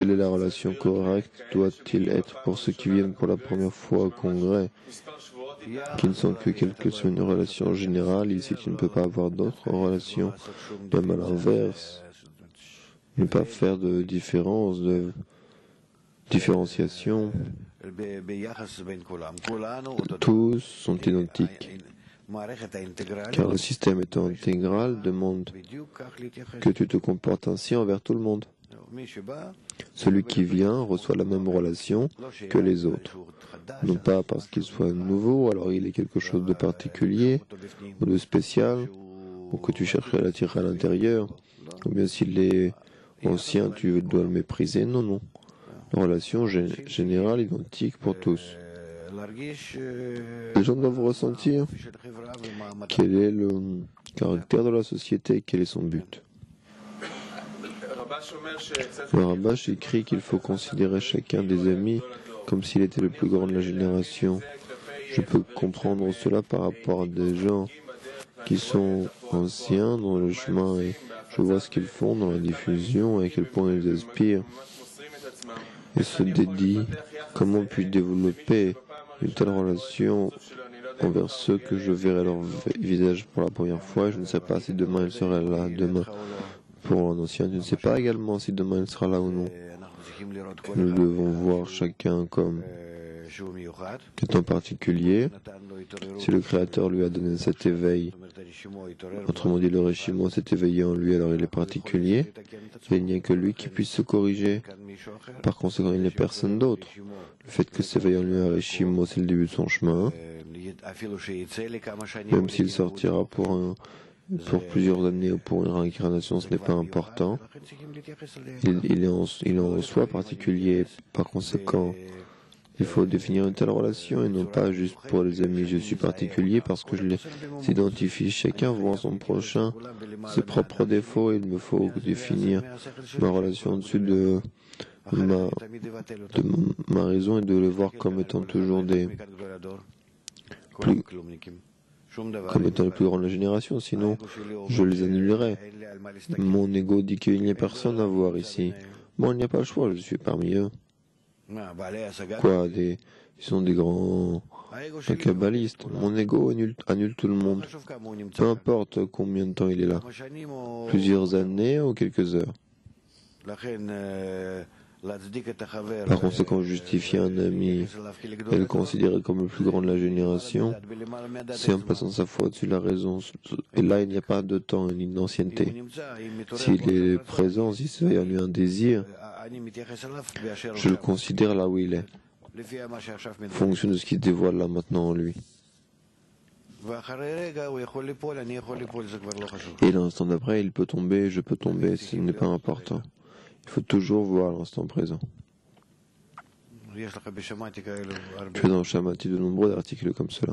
Quelle est la relation correcte doit-il être pour ceux qui viennent pour la première fois au congrès, qui ne sont que quelques semaines, une relation générale, ici tu ne peux pas avoir d'autres relations, même à l'inverse, ne pas faire de différence, de différenciation. Tous sont identiques, car le système étant intégral demande que tu te comportes ainsi envers tout le monde. Celui qui vient reçoit la même relation que les autres, non pas parce qu'il soit nouveau, alors il est quelque chose de particulier ou de spécial, ou que tu cherches à l'attirer à l'intérieur, ou bien s'il est ancien, tu dois le mépriser. Non, non. Une relation générale, identique pour tous. Les gens doivent ressentir quel est le caractère de la société, quel est son but. Le Rabash écrit qu'il faut considérer chacun des amis comme s'il était le plus grand de la génération. Je peux comprendre cela par rapport à des gens qui sont anciens dans le chemin et je vois ce qu'ils font dans la diffusion et à quel point ils aspirent et se dédient. Comment puis-je développer une telle relation envers ceux que je verrai leur visage pour la première fois? Je ne sais pas si demain il sera là. Demain, pour un ancien, je ne sais pas également si demain il sera là ou non. Nous devons voir chacun comme étant particulier. Si le Créateur lui a donné cet éveil, autrement dit le Rishimo s'est éveillé en lui, alors il est particulier, et il n'y a que lui qui puisse se corriger. Par conséquent, il n'y a personne d'autre. Le fait que s'éveille en lui un Rishimo, c'est le début de son chemin. Même s'il sortira pour plusieurs années ou pour une réincarnation, ce n'est pas important. Il est en soi particulier. Par conséquent, il faut définir une telle relation et non pas juste pour les amis. Je suis particulier parce que je les identifie. Chacun voit son prochain, ses propres défauts. Il me faut définir ma relation au-dessus de ma raison et de les voir comme étant toujours comme étant les plus grands de la génération, sinon je les annulerai. Mon ego dit qu'il n'y a personne à voir ici. Bon, il n'y a pas le choix, je suis parmi eux. Quoi, ils sont des grands kabbalistes. Mon ego annule tout le monde. Peu importe combien de temps il est là. Plusieurs années ou quelques heures. Par conséquent, justifier un ami et le considérer comme le plus grand de la génération, c'est en passant sa foi au-dessus de la raison. Et là, il n'y a pas de temps ni d'ancienneté. S'il est présent, s'il se fait en lui un désir, je le considère là où il est, en fonction de ce qui se dévoile là maintenant en lui. Et l'instant d'après, il peut tomber, je peux tomber, ce n'est pas important. Il faut toujours voir l'instant présent. Tu es dans Shamati de nombreux articles comme cela.